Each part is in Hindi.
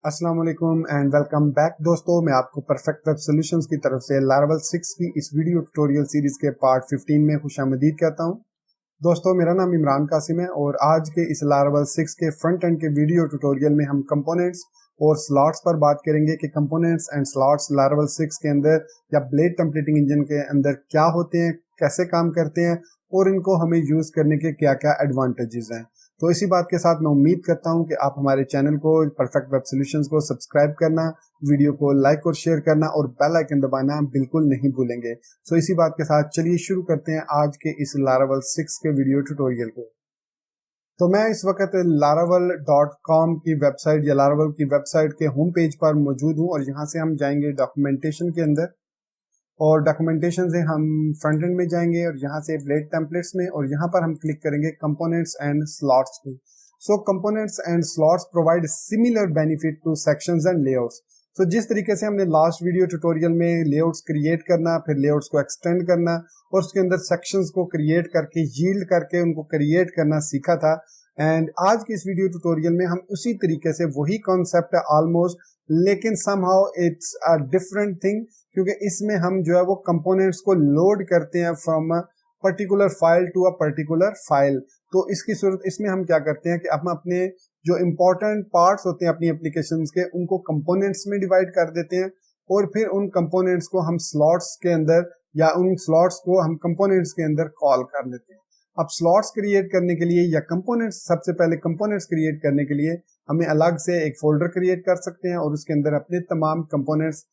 अस्सलाम वालेकुम एंड वेलकम बैक दोस्तों। मैं आपको परफेक्ट वेब सॉल्यूशंस की तरफ से लारावेल 6 की इस वीडियो ट्यूटोरियल सीरीज के पार्ट 15 में खुशामदीद कहता हूं। दोस्तों, मेरा नाम इमरान कासिम है और आज के इस लारावेल 6 के फ्रंट एंड के वीडियो ट्यूटोरियल में हम कंपोनेंट्स और स्लॉट्स पर बात करेंगे कि कंपोनेंट्स एंड स्लॉट्स लारावेल 6 के अंदर या ब्लेड टेम्पलेटिंग इंजन के अंदर क्या होते हैं, कैसे काम करते हैं और इनको हमें यूज करने के क्या क्या एडवांटेजेस हैं। तो इसी बात के साथ मैं उम्मीद करता हूं कि आप हमारे चैनल को परफेक्ट वेब सॉल्यूशंस को सब्सक्राइब करना, वीडियो को लाइक और शेयर करना और बेल आइकन दबाना बिल्कुल नहीं भूलेंगे। सो इसी बात के साथ चलिए शुरू करते हैं आज के इस लारावेल 6 के वीडियो ट्यूटोरियल को। तो मैं इस वक्त laravel.com की वेबसाइट या लारावेल की वेबसाइट के होम पेज पर मौजूद हूं और यहाँ से हम जाएंगे डॉक्यूमेंटेशन के अंदर और डॉक्यूमेंटेशन से हम फ्रंट एंड में जाएंगे और यहाँ से ब्लेड टेम्पलेट्स में और यहाँ पर हम क्लिक करेंगे कंपोनेंट्स एंड स्लॉट्स पे। So components and slots provide similar benefit to sections and layouts. तो जिस तरीके से हमने लास्ट वीडियो ट्यूटोरियल में लेआउट्स क्रिएट करना, फिर लेआउट्स को एक्सटेंड करना और उसके अंदर सेक्शंस को क्रिएट करके यील्ड करके उनको क्रिएट करना सीखा था, एंड आज की इस वीडियो ट्यूटोरियल में हम उसी तरीके से वही कॉन्सेप्ट है ऑलमोस्ट, लेकिन somehow it's a different thing, क्योंकि इसमें हम जो है वो कंपोनेंट्स को लोड करते हैं from a particular file to a particular file. तो इसकी सूरत इसमें हम क्या करते हैं कि हम अपने जो इंपॉर्टेंट पार्ट्स होते हैं अपनी एप्लीकेशंस के उनको कंपोनेंट्स में डिवाइड कर देते हैं और फिर उन कंपोनेंट्स को हम स्लॉट्स के अंदर या उन स्लॉट्स को हम कंपोनेंट्स के अंदर कॉल कर लेते हैं। अब स्लॉट्स क्रिएट करने के लिए या कंपोनेंट्स, सबसे पहले कंपोनेंट्स क्रिएट करने के लिए हमें अलग से एक फोल्डर क्रिएट कर सकते हैं और उसके अंदर अपने तमाम कंपोनेंट्स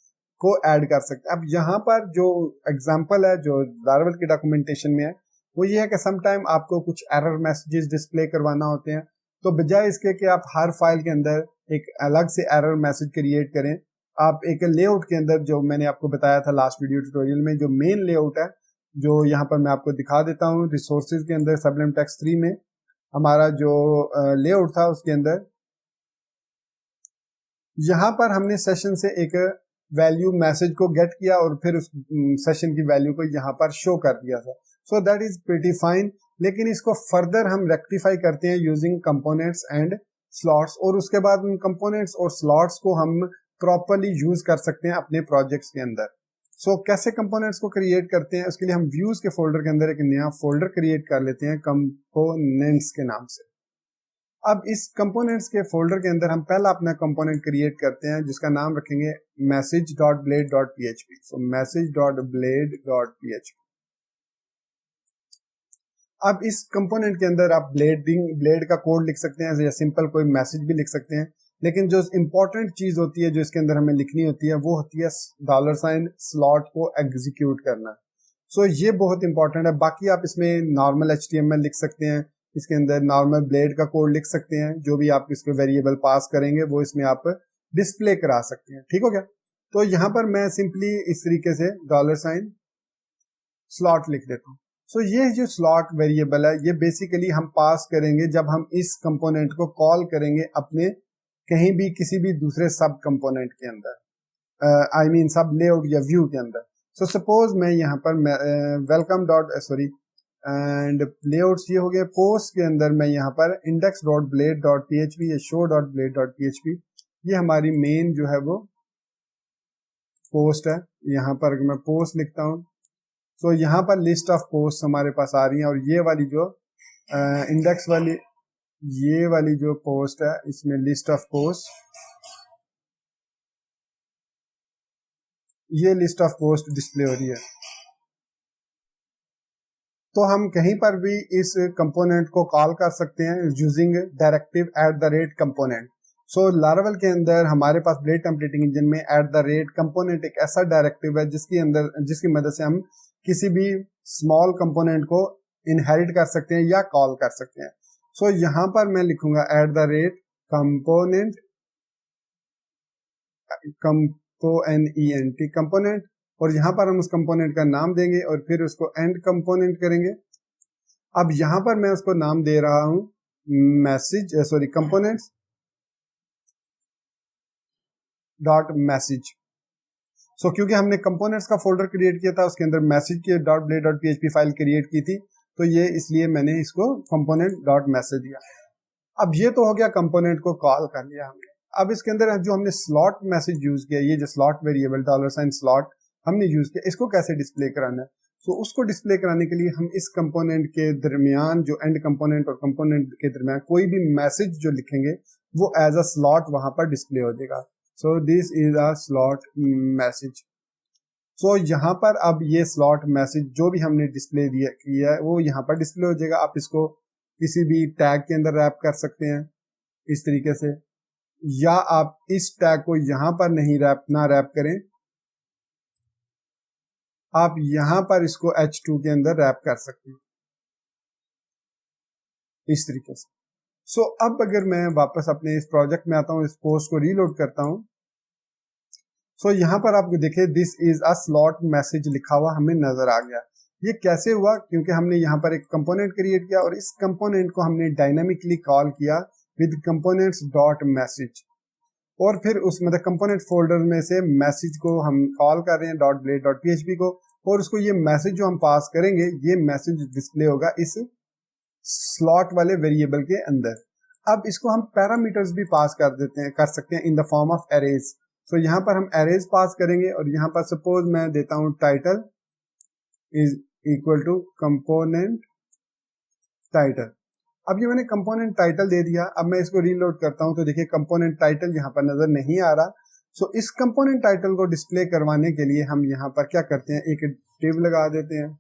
को ऐड कर सकते हैं। अब यहाँ पर जो एग्जांपल है जो लारावेल की डॉक्यूमेंटेशन में है वो ये है कि सम टाइम आपको कुछ एरर मैसेजेस डिस्प्ले करवाना होते हैं, तो बजाय इसके कि आप हर फाइल के अंदर एक अलग से एरर मैसेज क्रिएट करें, आप एक लेआउट के अंदर, जो मैंने आपको बताया था लास्ट वीडियो ट्यूटोरियल में, जो मेन लेआउट है जो यहाँ पर मैं आपको दिखा देता हूँ, रिसोर्सेज के अंदर सबलिम टेक्स्ट 3 में हमारा जो लेआउट था उसके अंदर यहाँ पर हमने सेशन से एक वैल्यू मैसेज को गेट किया और फिर उस सेशन की वैल्यू को यहाँ पर शो कर दिया था। So that is pretty fine, लेकिन इसको फर्दर हम रेक्टिफाई करते हैं यूजिंग कंपोनेंट्स एंड स्लॉट्स और उसके बाद उन कंपोनेंट्स और स्लॉट्स को हम प्रॉपरली यूज कर सकते हैं अपने प्रोजेक्ट्स के अंदर। सो कैसे कंपोनेंट्स को क्रिएट करते हैं, उसके लिए हम व्यूज के फोल्डर के अंदर एक नया फोल्डर क्रिएट कर लेते हैं कंपोनेंट्स के नाम से। अब इस कंपोनेंट्स के फोल्डर के अंदर हम पहला अपना कंपोनेंट क्रिएट करते हैं जिसका नाम रखेंगे message.blade.php। सो message.blade.php। अब इस कंपोनेंट के अंदर आप ब्लेड का कोड लिख सकते हैं या सिंपल कोई मैसेज भी लिख सकते हैं, लेकिन जो इंपॉर्टेंट चीज होती है जो इसके अंदर हमें लिखनी होती है वो होती है $, स्लॉट को एग्जीक्यूट करना। सो ये बहुत इंपॉर्टेंट है। बाकी आप इसमें नॉर्मल HTML लिख सकते हैं, इसके अंदर नॉर्मल ब्लेड का कोड लिख सकते हैं, जो भी आप इसके वेरिएबल पास करेंगे वो इसमें आप डिस्प्ले करा सकते हैं। ठीक हो गया। तो यहाँ पर मैं सिंपली इस तरीके से $, स्लॉट लिख देता हूँ। सो ये जो स्लॉट वेरिएबल है ये बेसिकली हम पास करेंगे जब हम इस कंपोनेंट को कॉल करेंगे अपने कहीं भी किसी भी दूसरे सब कंपोनेंट के अंदर, सब लेआउट या व्यू के अंदर। सो सपोज मैं यहाँ पर एंड लेआउट्स ये हो गए। पोस्ट के अंदर मैं यहाँ पर index.blade.php या show.blade.php, ये हमारी मेन जो है वो पोस्ट है। यहाँ पर मैं पोस्ट लिखता हूँ, सो यहाँ पर लिस्ट ऑफ पोस्ट हमारे पास आ रही हैं और ये वाली जो इंडेक्स वाली, ये वाली जो पोस्ट है इसमें लिस्ट ऑफ पोस्ट, ये लिस्ट ऑफ पोस्ट डिस्प्ले हो रही है। तो हम कहीं पर भी इस कंपोनेंट को कॉल कर सकते हैं यूजिंग डायरेक्टिव @component। सो लारावेल के अंदर हमारे पास ब्लेड टेम्पलेटिंग इंजन में @component एक ऐसा डायरेक्टिव है जिसकी मदद से हम किसी भी स्मॉल कंपोनेंट को इनहेरिट कर सकते हैं या कॉल कर सकते हैं। सो यहाँ पर मैं लिखूंगा component और यहाँ पर हम उस कंपोनेंट का नाम देंगे और फिर उसको एंड कंपोनेंट करेंगे। अब यहाँ पर मैं उसको नाम दे रहा हूं कंपोनेंट्स डॉट मैसेज। सो क्योंकि हमने कंपोनेंट्स का फोल्डर क्रिएट किया था उसके अंदर मैसेज की .blade.php फाइल क्रिएट की थी, तो ये इसलिए मैंने इसको कंपोनेंट डॉट मैसेज दिया। अब ये तो हो गया कंपोनेंट को कॉल कर लिया हमने। अब इसके अंदर जो हमने स्लॉट मैसेज यूज किया, ये जो स्लॉट वेरिएबल $ स्लॉट हमने यूज किया, इसको कैसे डिस्प्ले कराना है? तो उसको डिस्प्ले कराने के लिए हम इस कंपोनेंट के दरमियान, जो एंड कंपोनेंट और कंपोनेंट के दरमियान कोई भी मैसेज जो लिखेंगे वो एज अ स्लॉट वहां पर डिस्प्ले हो जाएगा। So this is a slot message. So यहाँ पर अब ये स्लॉट मैसेज जो भी हमने डिस्प्ले किया है वो यहाँ पर डिस्प्ले हो जाएगा। आप इसको किसी भी टैग के अंदर रैप कर सकते हैं इस तरीके से, या आप इस टैग को यहाँ पर नहीं रैप करें, आप यहां पर इसको H2 के अंदर रैप कर सकते हैं इस तरीके से। सो अब अगर मैं वापस अपने इस प्रोजेक्ट में आता हूं, इस पोस्ट को रीलोड करता हूं, सो यहां पर आप देखिए this is a slot message लिखा हुआ हमें नजर आ गया। ये कैसे हुआ? क्योंकि हमने यहाँ पर एक कंपोनेंट क्रिएट किया और इस कंपोनेंट को हमने डायनामिकली कॉल किया विद कंपोनेंट्स डॉट मैसेज, और फिर उस मतलब कंपोनेंट फोल्डर में से मैसेज को हम कॉल कर रहे हैं .blade.php को, और उसको ये मैसेज जो हम पास करेंगे ये मैसेज डिस्प्ले होगा इस स्लॉट वाले वेरिएबल के अंदर। अब इसको हम पैरामीटर्स भी पास कर सकते हैं in the form of arrays. So यहाँ पर हम एरेज पास करेंगे और यहाँ पर सपोज मैं देता हूं title is equal to component title. अब ये मैंने कंपोनेंट टाइटल दे दिया। अब मैं इसको रीलोड करता हूं तो देखिए कंपोनेंट टाइटल यहाँ पर नजर नहीं आ रहा। सो इस कंपोनेंट टाइटल को डिस्प्ले करवाने के लिए हम यहाँ पर क्या करते हैं, एक डिव लगा देते हैं।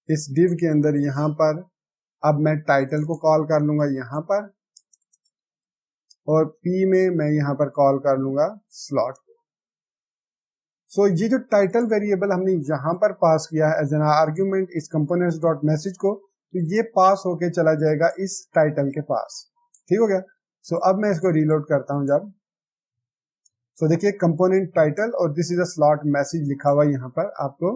इस डिव के अंदर यहाँ पर अब मैं टाइटल को कॉल कर लूंगा यहाँ पर, और P में मैं यहाँ पर कॉल कर लूंगा स्लॉट को। सो ये जो टाइटल वेरिएबल हमने यहाँ पर पास किया है एज एन आर्ग्यूमेंट इस कंपोनेंट्स डॉट मैसेज को, तो ये पास होके चला जाएगा इस टाइटल के पास। ठीक हो गया। सो अब मैं इसको रीलोड करता हूं जब, सो देखिए कंपोनेंट टाइटल और this is a slot message लिखा हुआ यहाँ पर आपको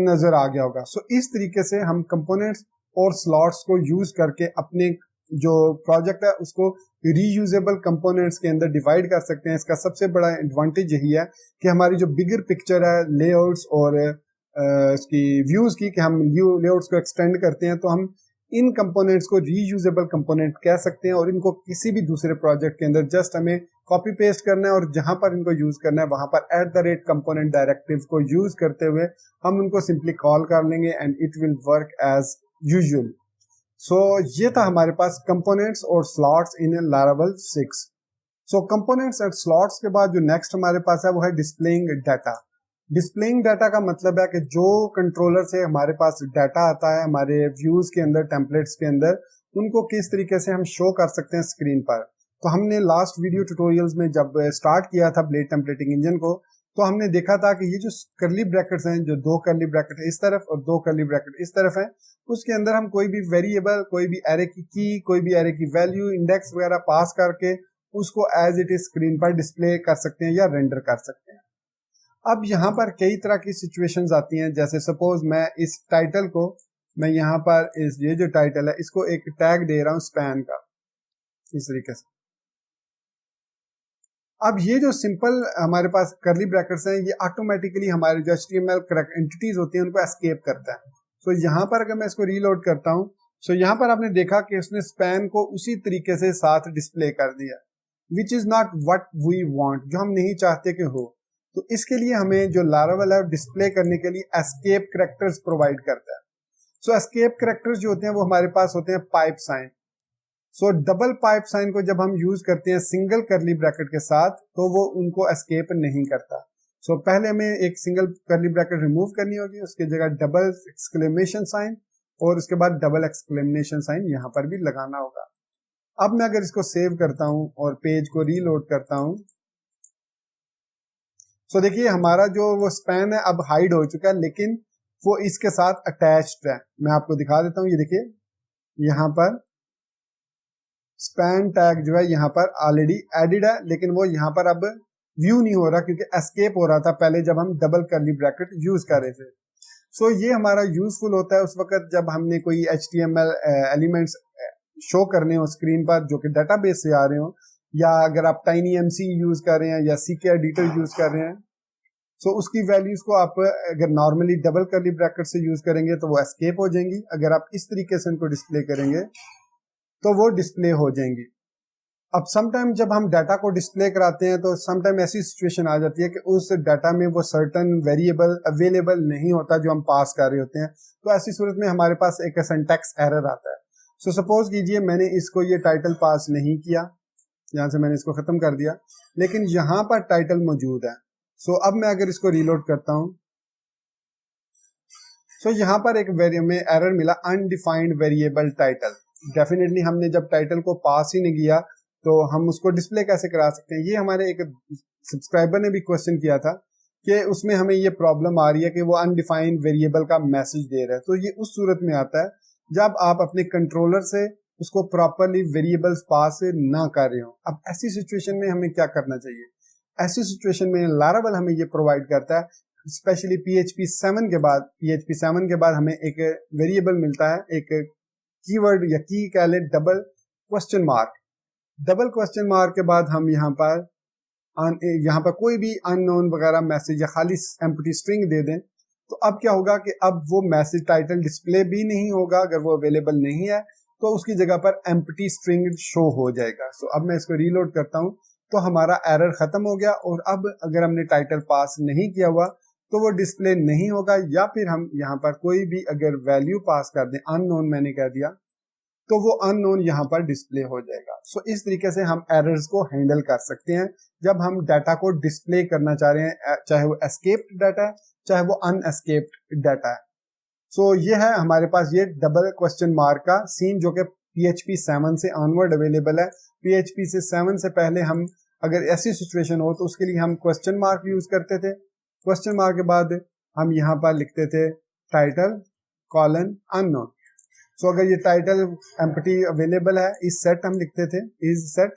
नजर आ गया होगा। सो इस तरीके से हम कंपोनेंट्स और स्लॉट्स को यूज करके अपने जो प्रोजेक्ट है उसको रीयूजेबल कंपोनेंट्स के अंदर डिवाइड कर सकते हैं। इसका सबसे बड़ा एडवांटेज यही है कि हमारी जो बिगर पिक्चर है लेआउट्स और इसकी व्यूज की, कि हम लेआउट्स को एक्सटेंड करते हैं तो हम इन कंपोनेंट्स को रीयूजेबल कंपोनेंट कह सकते हैं, और इनको किसी भी दूसरे प्रोजेक्ट के अंदर जस्ट हमें कॉपी पेस्ट करना है और जहां पर इनको यूज करना है वहां पर @कंपोनेंट डायरेक्टिव को यूज करते हुए हम उनको सिंपली कॉल कर लेंगे and it will work as usual. So ये था हमारे पास कंपोनेंट्स और slots in Laravel 6। So components and slots के बाद जो नेक्स्ट हमारे पास है वो है डिस्प्लेइंग डाटा। डिस्प्लेइंग डाटा का मतलब है कि जो कंट्रोलर से हमारे पास डाटा आता है हमारे व्यूज के अंदर, टेम्पलेट्स के अंदर, उनको किस तरीके से हम शो कर सकते हैं स्क्रीन पर। तो हमने लास्ट वीडियो ट्यूटोरियल्स में जब स्टार्ट किया था ब्लेड टेम्पलेटिंग इंजन को, तो हमने देखा था कि ये जो कर्ली ब्रैकेट्स हैं, जो 2 कर्ली ब्रैकेट इस तरफ और 2 कर्ली ब्रैकेट इस तरफ है, उसके अंदर हम कोई भी वेरिएबल, कोई भी एरे की कोई भी एरे की वैल्यू, इंडेक्स वगैरह पास करके उसको एज इट इज स्क्रीन पर डिस्प्ले कर सकते हैं या रेंडर कर सकते हैं। अब यहाँ पर कई तरह की सिचुएशंस आती हैं, जैसे सपोज मैं इस टाइटल को, मैं यहाँ पर ये जो टाइटल है इसको एक टैग दे रहा हूँ स्पैन का, इस तरीके से। अब ये जो सिंपल हमारे पास कर्ली ब्रैकेट्स हैं ये ऑटोमेटिकली हमारे जो HTML एंटिटीज होती हैं उनको एस्केप करता है। सो यहाँ पर अगर मैं इसको रीलोड करता हूँ, सो यहाँ पर आपने देखा कि उसने स्पैन को उसी तरीके से साथ डिस्प्ले कर दिया, which is not what we want, जो हम नहीं चाहते कि हो। तो इसके लिए हमें जो लारावेल है डिस्प्ले करने के लिए एस्केप कैरेक्टर्स प्रोवाइड करता है। सो एस्केप कैरेक्टर्स जो होते हैं वो हमारे पास होते हैं pipe sign. So double pipe sign को जब हम यूज करते हैं सिंगल कर्ली ब्रैकेट के साथ तो वो उनको एस्केप नहीं करता। सो पहले हमें एक सिंगल कर्ली ब्रैकेट रिमूव करनी होगी, उसकी जगह डबल एक्सक्लेमेशन साइन और उसके बाद डबल एक्सक्लेमेशन साइन यहाँ पर भी लगाना होगा। अब मैं अगर इसको सेव करता हूं और पेज को रीलोड करता हूं, सो देखिए हमारा जो वो स्पैन है अब हाइड हो चुका है, लेकिन वो इसके साथ अटैच्ड है। मैं आपको दिखा देता हूं, ये देखिए यहाँ पर स्पैन टैग जो है यहाँ पर ऑलरेडी एडिड है, लेकिन वो यहाँ पर अब व्यू नहीं हो रहा क्योंकि एस्केप हो रहा था पहले जब हम डबल कर्ली ब्रैकेट यूज कर रहे थे। सो ये हमारा यूजफुल होता है उस वक्त जब हमने कोई HTML एलिमेंट्स शो करने हो स्क्रीन पर जो कि डेटाबेस से आ रहे हो, या अगर आप TinyMC यूज कर रहे हैं या CK एडिटर यूज कर रहे हैं, सो उसकी वैल्यूज को आप अगर नॉर्मली डबल कर्ली ब्रैकेट से यूज करेंगे तो वो एस्केप हो जाएंगी। अगर आप इस तरीके से उनको डिस्प्ले करेंगे तो वो डिस्प्ले हो जाएंगी। अब समटाइम जब हम डाटा को डिस्प्ले कराते हैं तो समटाइम ऐसी सिचुएशन आ जाती है कि उस डाटा में वो सर्टेन वेरिएबल अवेलेबल नहीं होता जो हम पास कर रहे होते हैं। तो ऐसी सूरत में हमारे पास एक सिंटैक्स एरर आता है। सो सपोज कीजिए मैंने इसको ये टाइटल पास नहीं किया, यहाँ से मैंने इसको खत्म कर दिया, लेकिन यहाँ पर टाइटल मौजूद है। सो अब मैं अगर इसको रीलोड करता हूँ सो यहाँ पर एक में एरर मिला, अनडिफाइंड वेरिएबल टाइटल। डेफिनेटली हमने जब टाइटल को पास ही नहीं किया तो हम उसको डिस्प्ले कैसे करा सकते हैं। ये हमारे एक सब्सक्राइबर ने भी क्वेश्चन किया था कि उसमें हमें ये प्रॉब्लम आ रही है कि वो अनडिफाइंड वेरिएबल का मैसेज दे रहा है। तो ये उस सूरत में आता है जब आप अपने कंट्रोलर से उसको प्रॉपरली वेरिएबल्स पास ना कर रहे हो। अब ऐसी सिचुएशन में हमें क्या करना चाहिए? ऐसी सिचुएशन में लारावेल हमें ये प्रोवाइड करता है, स्पेशली PHP 7 के बाद हमें एक वेरिएबल मिलता है, एक कीवर्ड या की कह ले, डबल क्वेश्चन मार्क के बाद हम यहाँ पर कोई भी अननोन वगैरह मैसेज या खाली एम्प्टी स्ट्रिंग दे दें तो अब क्या होगा कि अब वो मैसेज टाइटल डिस्प्ले भी नहीं होगा। अगर वो अवेलेबल नहीं है तो उसकी जगह पर एम्प्टी स्ट्रिंग शो हो जाएगा। सो अब मैं इसको रीलोड करता हूँ तो हमारा एरर खत्म हो गया। और अब अगर हमने टाइटल पास नहीं किया हुआ तो वो डिस्प्ले नहीं होगा, या फिर हम यहाँ पर कोई भी अगर वैल्यू पास कर दें, अननोन मैंने कह दिया, तो वो अननोन यहाँ पर डिस्प्ले हो जाएगा। सो इस तरीके से हम एरर्स को हैंडल कर सकते हैं जब हम डाटा को डिस्प्ले करना चाह रहे हैं, चाहे वो एस्केप्ड डाटा है चाहे वो अनएस्केप्ड डाटा है। सो ये है हमारे पास ये डबल क्वेश्चन मार्क का सीन जो कि PHP 7 से ऑनवर्ड अवेलेबल है। PHP से 7 से पहले हम अगर ऐसी सिचुएशन हो तो उसके लिए हम क्वेश्चन मार्क यूज करते थे। क्वेश्चन मार्क के बाद हम यहाँ पर लिखते थे टाइटल कॉलन अननोन। सो अगर ये टाइटल एम्प्टी अवेलेबल है, इस सेट हम लिखते थे, is set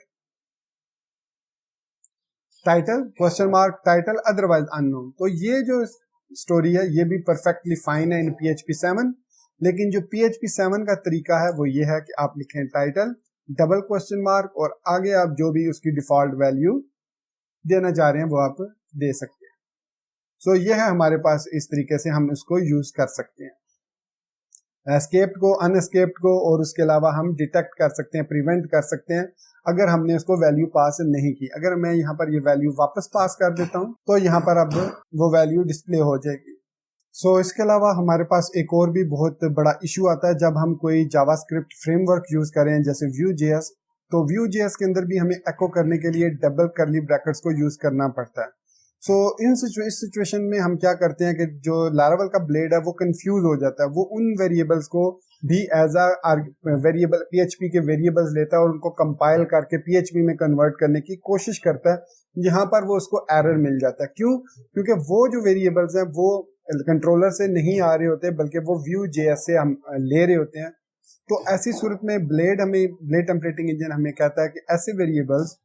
title question mark title otherwise unknown. तो ये जो स्टोरी है ये भी परफेक्टली फाइन है इन PHP 7। लेकिन जो PHP 7 का तरीका है वो ये है कि आप लिखें टाइटल डबल क्वेश्चन मार्क और आगे आप जो भी उसकी डिफॉल्ट वैल्यू देना चाह रहे हैं वो आप दे सकते हैं। सो ये है हमारे पास, इस तरीके से हम इसको यूज कर सकते हैं, एस्केप्ड को, अनएस्केप्ड को, और उसके अलावा हम डिटेक्ट कर सकते हैं, प्रिवेंट कर सकते हैं अगर हमने उसको वैल्यू पास नहीं की। अगर मैं यहाँ पर ये वैल्यू वापस पास कर देता हूँ तो यहाँ पर अब वो वैल्यू डिस्प्ले हो जाएगी। सो इसके अलावा हमारे पास एक और भी बहुत बड़ा इशू आता है जब हम कोई जावास्क्रिप्ट फ्रेमवर्क यूज करें जैसे Vue.js। तो Vue.js के अंदर भी हमें एको करने के लिए डबल कर्ली ब्रैकेट्स को यूज करना पड़ता है। सो इस सिचुएशन में हम क्या करते हैं कि जो लारावेल का ब्लेड है वो कंफ्यूज हो जाता है, वो उन वेरिएबल्स को भी एज अ वेरिएबल PHP के वेरिएबल्स लेता है और उनको कंपाइल करके PHP में कन्वर्ट करने की कोशिश करता है। यहाँ पर वो उसको एरर मिल जाता है। क्यों? क्योंकि वो जो वेरिएबल्स हैं वो कंट्रोलर से नहीं आ रहे होते बल्कि वो Vue.js से हम ले रहे होते हैं। तो ऐसी सूरत में ब्लेड टेम्पलेटिंग इंजन हमें कहता है कि ऐसे वेरिएबल्स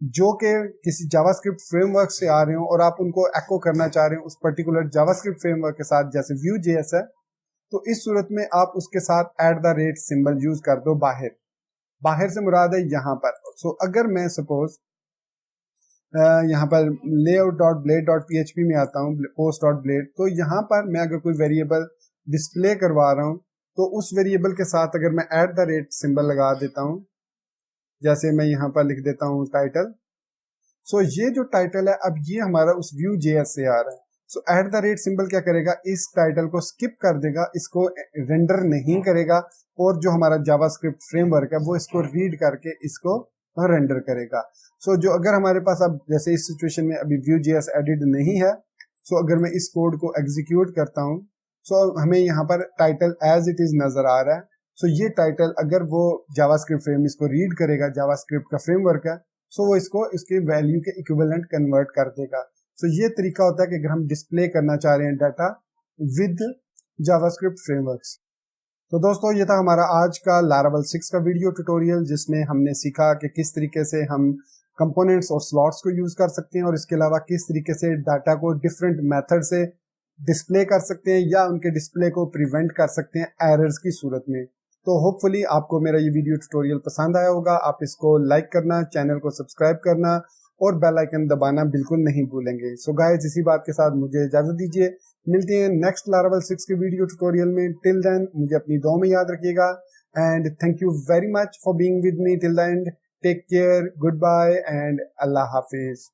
जो कि किसी जावास्क्रिप्ट फ्रेमवर्क से आ रहे हो और आप उनको एको करना चाह रहे हो उस पर्टिकुलर जावास्क्रिप्ट फ्रेमवर्क के साथ, जैसे Vue.js है, तो इस सूरत में आप उसके साथ @ सिंबल यूज कर दो। बाहर से मुराद है यहाँ पर। सो अगर मैं सपोज यहाँ पर layout.blade.php में आता हूँ, post.blade, तो यहाँ पर मैं अगर कोई वेरिएबल डिस्प्ले करवा रहा हूँ तो उस वेरिएबल के साथ अगर मैं @ सिंबल लगा देता हूँ, जैसे मैं यहाँ पर लिख देता हूँ टाइटल। सो ये जो टाइटल है अब ये हमारा उस Vue.js से आ रहा है। सो @ सिंबल क्या करेगा, इस टाइटल को स्किप कर देगा, इसको रेंडर नहीं करेगा और जो हमारा जावास्क्रिप्ट फ्रेमवर्क है वो इसको रीड करके इसको रेंडर करेगा। सो जो अगर हमारे पास अब जैसे इस सिचुएशन में अभी Vue.js एडिट नहीं है, सो अगर मैं इस कोड को एग्जीक्यूट करता हूँ सो हमें यहाँ पर टाइटल एज इट इज नजर आ रहा है। सो ये टाइटल अगर वो जावास्क्रिप्ट फ्रेम इसको रीड करेगा, जावास्क्रिप्ट का फ्रेमवर्क है, सो वो इसको इसके वैल्यू के इक्विवेलेंट कन्वर्ट कर देगा। सो ये तरीका होता है कि अगर हम डिस्प्ले करना चाह रहे हैं डाटा विद जावास्क्रिप्ट फ्रेमवर्क्स। तो दोस्तों ये था हमारा आज का लारावेल 6 का वीडियो ट्यूटोरियल, जिसमें हमने सीखा कि किस तरीके से हम कंपोनेंट्स और स्लॉट्स को यूज कर सकते हैं और इसके अलावा किस तरीके से डाटा को डिफरेंट मेथड से डिस्प्ले कर सकते हैं या उनके डिस्प्ले को प्रिवेंट कर सकते हैं एरर्स की सूरत में। तो होपफुली आपको मेरा ये वीडियो ट्यूटोरियल पसंद आया होगा। आप इसको लाइक करना, चैनल को सब्सक्राइब करना और बेल आइकन दबाना बिल्कुल नहीं भूलेंगे। सो गाइस इसी बात के साथ मुझे इजाजत दीजिए, मिलते हैं नेक्स्ट लारावेल 6 के वीडियो ट्यूटोरियल में। टिल देन मुझे अपनी दुआ में याद रखिएगा and thank you very much for being with me till the end. Take care, goodbye and अल्लाह हाफिज।